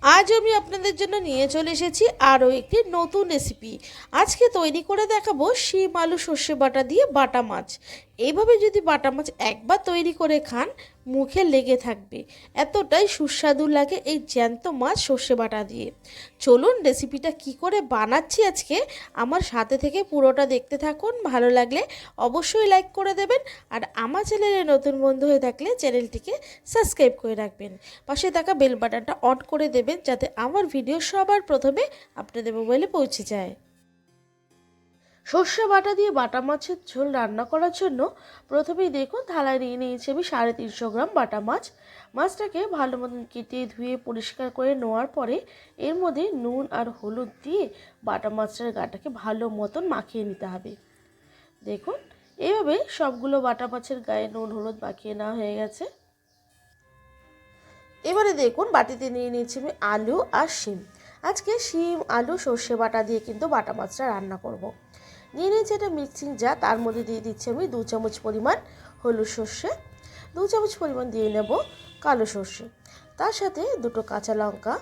আজ আমি আপনাদের জন্য নিয়ে চলে এসেছি আরও একটি নতুন রেসিপি। আজকে তৈরি করে দেখাবো শিম আলু সর্ষে বাটা দিয়ে বাটা মাছ। এইভাবে যদি বাটা মাছ একবার তৈরি করে খান, মুখে লেগে থাকবে, এতটাই সুস্বাদু লাগে এই জ্যান্ত মাছ সর্ষে বাটা দিয়ে। চলুন রেসিপিটা কি করে বানাচ্ছি আজকে আমার সাথে থেকে পুরোটা দেখতে থাকুন। ভালো লাগলে অবশ্যই লাইক করে দেবেন, আর আমার চ্যানেলে নতুন বন্ধু হয়ে থাকলে চ্যানেলটিকে সাবস্ক্রাইব করে রাখবেন। পাশে থাকা বেল বাটনটা অন করে দেবেন যাতে আমার ভিডিও সবার প্রথমে আপনাদের মোবাইলে পৌঁছে যায়। সর্ষে বাটা দিয়ে বাটা মাছের ঝোল রান্না করার জন্য প্রথমেই দেখুন থালায় নিয়ে নিয়েছি আমি 350 গ্রাম বাটা মাছ। মাছটাকে ভালো মতন কেটে ধুয়ে পরিষ্কার করে নেওয়ার পরে এর মধ্যে নুন আর হলুদ দিয়ে বাটা মাছের গাটাকে ভালো মতন মাখিয়ে নিতে হবে। দেখুন এইভাবে সবগুলো বাটা মাছের গায়ে নুন হলুদ মাখিয়ে নেওয়া হয়ে গেছে। এবারে দেখুন বাটিতে নিয়ে নিয়েছি আমি আলু আর শিম। আজকে শিম আলু সর্ষে বাটা দিয়ে কিন্তু বাটা মাছটা রান্না করব। নিয়ে নিয়েছি একটা মিক্সিং জার, তার মধ্যে দিয়ে দিচ্ছি আমি 2 চামচ পরিমাণ হলুদ সর্ষে, 2 চামচ পরিমাণ দিয়ে নেব কালো সর্ষে, তার সাথে 2টো কাঁচা লঙ্কা,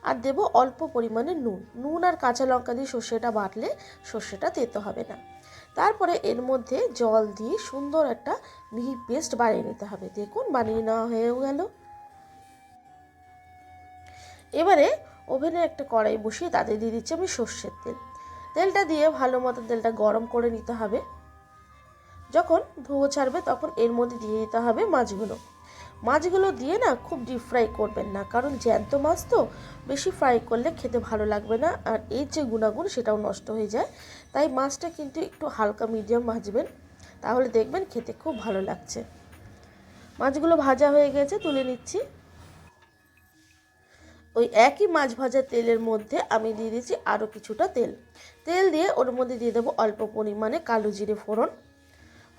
আর দেব অল্প পরিমাণে নুন আর কাঁচা লঙ্কা দিয়ে সর্ষেটা বাটলে সর্ষেটা তেতো হবে না। তারপরে এর মধ্যে জল দিয়ে সুন্দর একটা মিহি পেস্ট বানিয়ে নিতে হবে। দেখুন বানিয়ে নেওয়া হয়ে গেল। এবারে ওভেনে একটা কড়াই বসিয়ে তাতে দিয়ে দিচ্ছি আমি সর্ষের তেল। তেলটা দিয়ে ভালো মতো তেলটা গরম করে নিতে হবে। যখন ধুয়ো ছাড়বে তখন এর মধ্যে দিয়ে দিতে হবে মাছগুলো দিয়ে না খুব ডিপ ফ্রাই করবেন না, কারণ জ্যান্ত মাছ তো বেশি ফ্রাই করলে খেতে ভালো লাগবে না, আর এর যে গুণাগুণ সেটাও নষ্ট হয়ে যায়। তাই মাছটা কিন্তু একটু হালকা মিডিয়াম ভাজবেন, তাহলে দেখবেন খেতে খুব ভালো লাগছে। মাছগুলো ভাজা হয়ে গেছে, তুলে নিচ্ছি। ওই একই মাছ ভাজা তেলের মধ্যে আমি দিয়ে দিচ্ছি আরও কিছুটা তেল দিয়ে ওর মধ্যে দিয়ে দেবো অল্প পরিমাণে কালো জিরে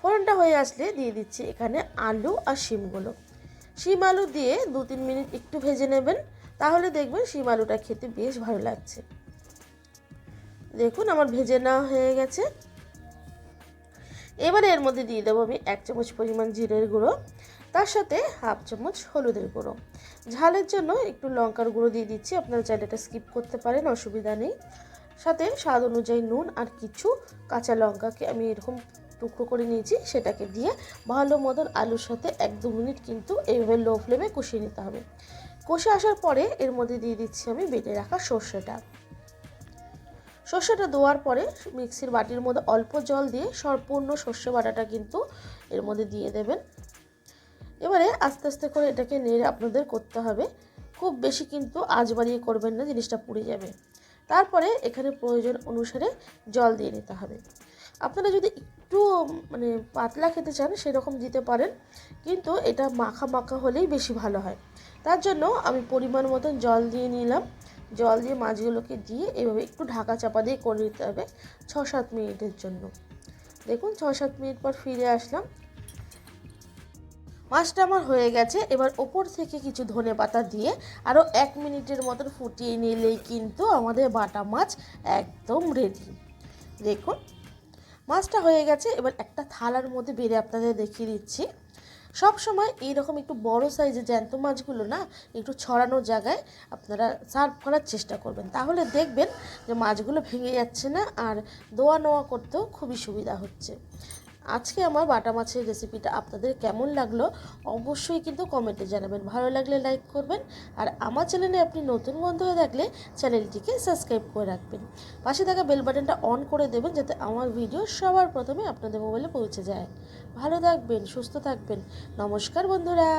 ফোড়নটা হয়ে আসলে দিয়ে দিচ্ছি এখানে আলু আর শিম আলু দিয়ে 2-3 মিনিট একটু ভেজে নেবেন, তাহলে দেখবেন শিম আলুটা খেতে বেশ ভালো লাগছে। দেখুন আমার ভেজে নেওয়া হয়ে গেছে। এবারে এর মধ্যে দিয়ে দেবো আমি 1 চামচ পরিমাণ জিরের গুঁড়ো, তার সাথে হাফ চামচ হলুদের গুঁড়ো। ঝালের জন্য একটু লঙ্কার গুঁড়ো দিয়ে দিচ্ছি, আপনারা চাইলে এটা স্কিপ করতে পারেন, অসুবিধা নেই। সাথে স্বাদ অনুযায়ী নুন আর কিছু কাঁচা লঙ্কাকে আমি এরকম টুকরো করে নিয়েছি, সেটাকে দিয়ে ভালো মতন আলুর সাথে 1-2 মিনিট কিন্তু এইভাবে লো ফ্লেমে কষিয়ে নিতে হবে। কষে আসার পরে এর মধ্যে দিয়ে দিচ্ছি আমি বেটে রাখা সর্ষেটা দেওয়ার পরে মিক্সির বাটির মধ্যে অল্প জল দিয়ে সম্পূর্ণ সর্ষে বাটাটা কিন্তু এর মধ্যে দিয়ে দেবেন। এবারে আস্তে আস্তে করে এটাকে নেড়ে আপনাদের করতে হবে, খুব বেশি কিন্তু আঁচ বাড়িয়ে করবেন না, জিনিসটা পুড়ে যাবে। তারপরে এখানে প্রয়োজন অনুসারে জল দিয়ে নিতে হবে। আপনারা যদি একটু পাতলা খেতে চান সেরকম দিতে পারেন, কিন্তু এটা মাখা মাখা হলেই বেশি ভালো হয়। তার জন্য আমি পরিমাণ মতন জল দিয়ে নিলাম। জল দিয়ে মাছগুলোকে দিয়ে এভাবে একটু ঢাকা চাপা দিয়ে করে নিতে হবে 6-7 মিনিটের জন্য। দেখুন 6-7 মিনিট পর ফিরে আসলাম। মাছটা আমার হয়ে গেছে। এবার ওপর থেকে কিছু ধনেপাতা দিয়ে আরও 1 মিনিটের মতন ফুটিয়ে নিলেই কিন্তু আমাদের বাটা মাছ একদম রেডি। দেখুন মাছটা হয়ে গেছে। এবার একটা থালার মধ্যে বেড়ে আপনাদের দেখিয়ে দিচ্ছি। সব সময় এইরকম একটু বড় সাইজের জ্যান্ত মাছগুলো না একটু ছড়ানো জায়গায় আপনারা সার্ভ করার চেষ্টা করবেন, তাহলে দেখবেন যে মাছগুলো ভেঙে যাচ্ছে না, আর দোয়া নোয়া করতেও খুবই সুবিধা হচ্ছে। আজকে আমার বাটা মাছের রেসিপিটা আপনাদের কেমন লাগলো অবশ্যই কিন্তু কমেন্টে জানাবেন। ভালো লাগলে লাইক করবেন, আর আমার চ্যানেলে আপনি নতুন বন্ধু হয়ে থাকলে চ্যানেলটিকে সাবস্ক্রাইব করে রাখবেন। পাশে থাকা বেল বাটনটা অন করে দেবেন যাতে আমার ভিডিও সবার প্রথমে আপনাদের মোবাইলে পৌঁছে যায়। ভালো থাকবেন, সুস্থ থাকবেন। নমস্কার বন্ধুরা।